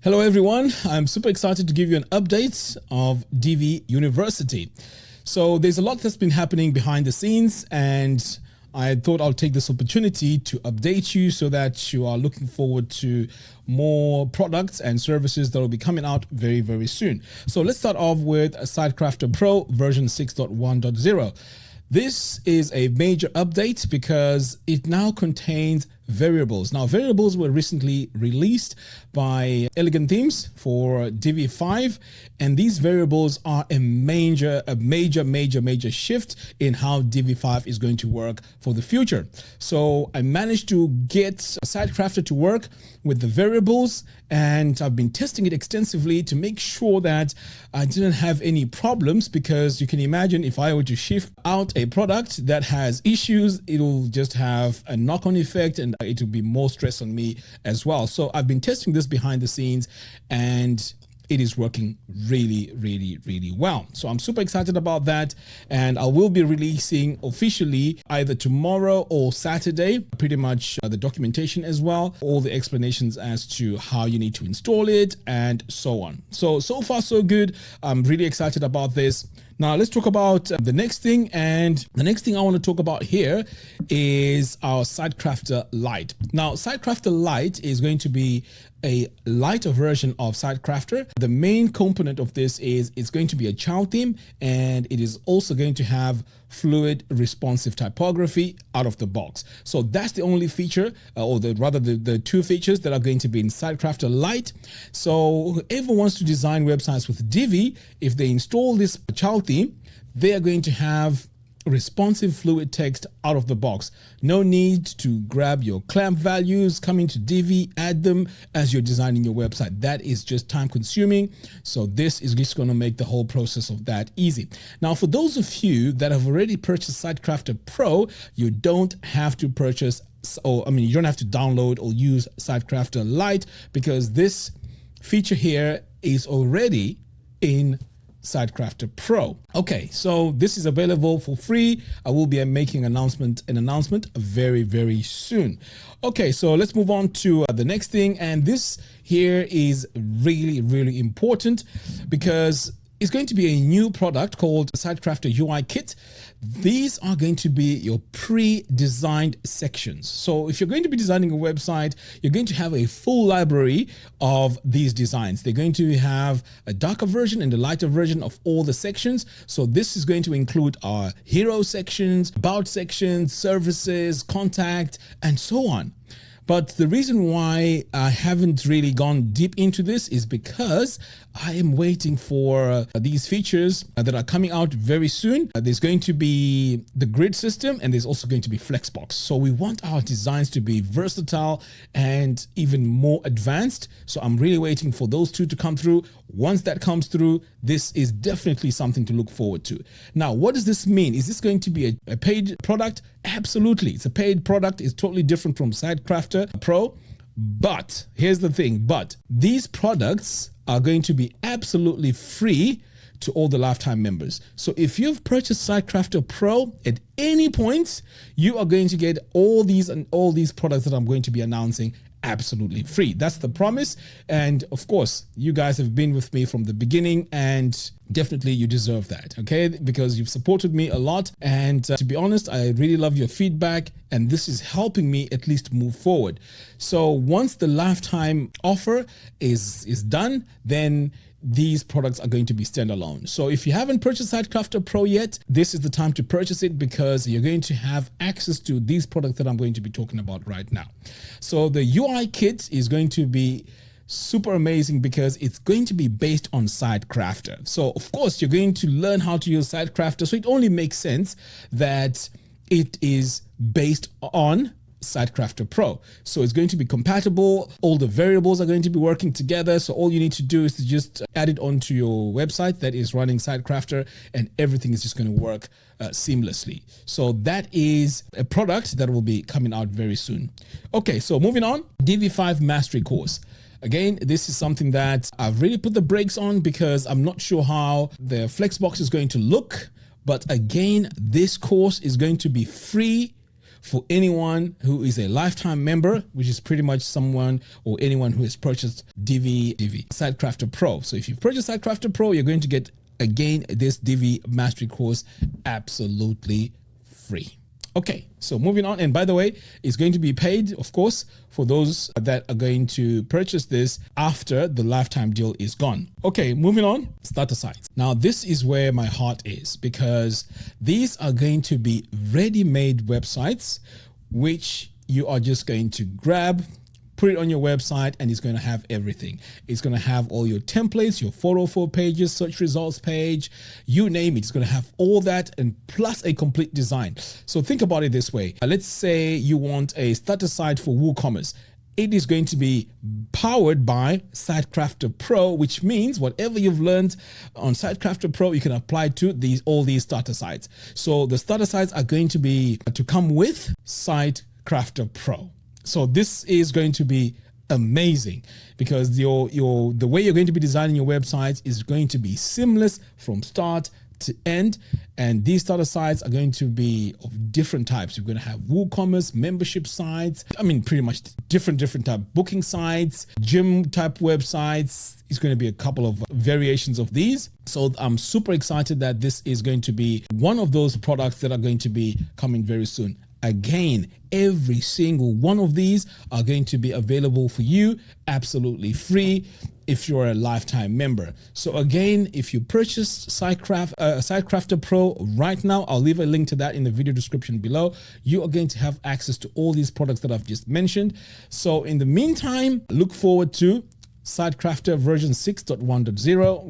Hello everyone, I'm super excited to give you an update of Divi University. So there's a lot that's been happening behind the scenes, and I thought I'll take this opportunity to update you so that you are looking forward to more products and services that will be coming out very, very soon. So let's start off with Sidecrafter Pro version 6.1.0. This is a major update because it now contains variables. Now, variables were recently released by Elegant Themes for Divi 5, and these variables are a major shift in how Divi 5 is going to work for the future. So I managed to get SiteKrafter to work with the variables, and I've been testing it extensively to make sure that I didn't have any problems, because you can imagine if I were to shift out a product that has issues, it'll just have a knock-on effect and it will be more stress on me as well. So I've been testing this behind the scenes, and it is working really well. So I'm super excited about that, and I will be releasing officially either tomorrow or Saturday, pretty much the documentation as well, all the explanations as to how you need to install it and so on. So far so good. I'm really excited about this. Now let's talk about the next thing, and the next thing I want to talk about here is our Sidecrafter Light. Now, Sidecrafter Light is going to be a lighter version of Sitecrafter. The main component of this is it's going to be a child theme, and it is also going to have fluid responsive typography out of the box. So that's the only feature, or the two features that are going to be in Sidecrafter Light. So whoever wants to design websites with Divi, if they install this child theme, they are going to have responsive fluid text out of the box. No need to grab your clamp values, come into Divi, add them as you're designing your website. That is just time consuming. So this is just going to make the whole process of that easy. Now, for those of you that have already purchased Sidecrafter Pro, you don't have to purchase, you don't have to download or use Sidecrafter Light, because this feature here is already in Sidecrafter Pro. Okay, so this is available for free. I will be making an announcement very soon. Okay, so let's move on to the next thing, and this here is really important because it's going to be a new product called SiteKrafter UI Kit. These are going to be your pre-designed sections. So if you're going to be designing a website, you're going to have a full library of these designs. They're going to have a darker version and a lighter version of all the sections. So this is going to include our hero sections, about sections, services, contact, and so on. But the reason why I haven't really gone deep into this is because I am waiting for these features that are coming out very soon. There's going to be the grid system, and there's also going to be Flexbox. So we want our designs to be versatile and even more advanced. So I'm really waiting for those two to come through. Once that comes through, this is definitely something to look forward to. Now, what does this mean? Is this going to be a paid product? Absolutely. It's a paid product. It's totally different from Sidecrafter Pro. But here's the thing, these products are going to be absolutely free to all the lifetime members. So if you've purchased Sidecrafter Pro at any point, you are going to get all these products that I'm going to be announcing absolutely free. That's the promise. And of course, you guys have been with me from the beginning, and definitely you deserve that, okay? Because you've supported me a lot. And to be honest, I really love your feedback, and this is helping me at least move forward. So once the lifetime offer is done, then these products are going to be standalone. So if you haven't purchased Sidecrafter Pro yet, this is the time to purchase it, because you're going to have access to these products that I'm going to be talking about right now. So the UI kit is going to be super amazing because it's going to be based on Sidecrafter. So of course, you're going to learn how to use Sidecrafter. So it only makes sense that it is based on Sidecrafter Pro. So it's going to be compatible. All the variables are going to be working together. So all you need to do is to just add it onto your website that is running Sidecrafter, and everything is just going to work seamlessly. So that is a product that will be coming out very soon. Okay, so moving on, Divi 5 Mastery Course. Again, this is something that I've really put the brakes on because I'm not sure how the Flexbox is going to look. But again, this course is going to be free for anyone who is a lifetime member, which is pretty much someone or anyone who has purchased Divi Sidecrafter Pro. So if you've purchased Sidecrafter Pro, you're going to get, again, this Divi mastery course absolutely free. Okay, so moving on. And by the way, it's going to be paid, of course, for those that are going to purchase this after the lifetime deal is gone. Okay, moving on, starter sites. Now, this is where my heart is, because these are going to be ready-made websites, which you are just going to grab, put it on your website, and it's going to have everything. It's going to have all your templates, your 404 pages, search results page, you name it. It's going to have all that, and plus a complete design. So think about it this way. Let's say you want a starter site for WooCommerce. It is going to be powered by Sidecrafter Pro, which means whatever you've learned on Sidecrafter Pro, you can apply to all these starter sites. So the starter sites are going to come with Sidecrafter Pro. So this is going to be amazing, because the way you're going to be designing your websites is going to be seamless from start to end. And these starter sites are going to be of different types. You're going to have WooCommerce, membership sites. I mean, pretty much different type booking sites, gym type websites. It's going to be a couple of variations of these. So I'm super excited that this is going to be one of those products that are going to be coming very soon. Again, every single one of these are going to be available for you absolutely free if you're a lifetime member. So again, if you purchase Sidecrafter Pro right now, I'll leave a link to that in the video description below. You are going to have access to all these products that I've just mentioned. So in the meantime, look forward to Sidecrafter version 6.1.0,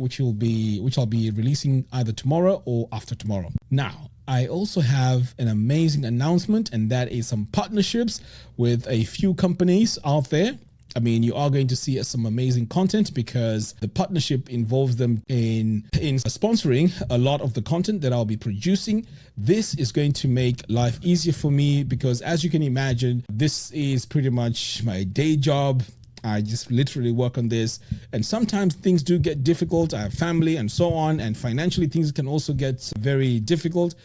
which I'll be releasing either tomorrow or after tomorrow. Now, I also have an amazing announcement, and that is some partnerships with a few companies out there. I mean, you are going to see some amazing content, because the partnership involves them in sponsoring a lot of the content that I'll be producing. This is going to make life easier for me, because as you can imagine, this is pretty much my day job. I just literally work on this, and sometimes things do get difficult. I have family and so on, and financially things can also get very difficult.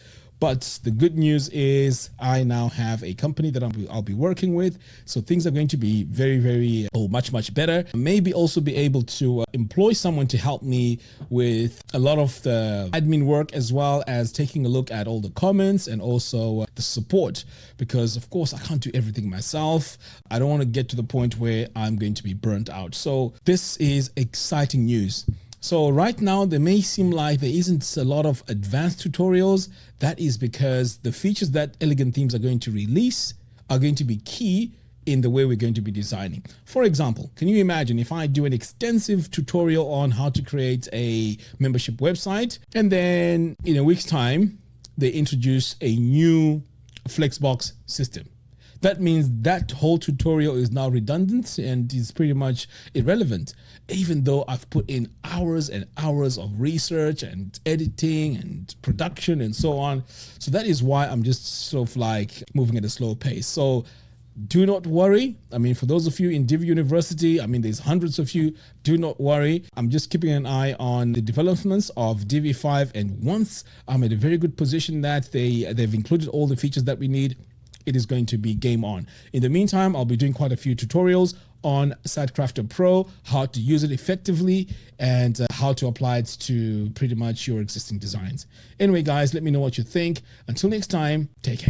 But the good news is I now have a company that I'll be working with. So things are going to be very, much better. Maybe also be able to employ someone to help me with a lot of the admin work, as well as taking a look at all the comments and also the support, because of course I can't do everything myself. I don't want to get to the point where I'm going to be burnt out. So this is exciting news. So right now, there may seem like there isn't a lot of advanced tutorials. That is because the features that Elegant Themes are going to release are going to be key in the way we're going to be designing. For example, can you imagine if I do an extensive tutorial on how to create a membership website, and then in a week's time, they introduce a new Flexbox system? That means that whole tutorial is now redundant and is pretty much irrelevant, even though I've put in hours and hours of research and editing and production and so on. So that is why I'm just sort of like moving at a slow pace. So do not worry. I mean, for those of you in Divi University, I mean, there's hundreds of you. Do not worry. I'm just keeping an eye on the developments of Divi 5. And once I'm at a very good position that they've included all the features that we need, it is going to be game on. In the meantime, I'll be doing quite a few tutorials on Sidecrafter Pro, how to use it effectively, and how to apply it to pretty much your existing designs. Anyway, guys, let me know what you think. Until next time, take care.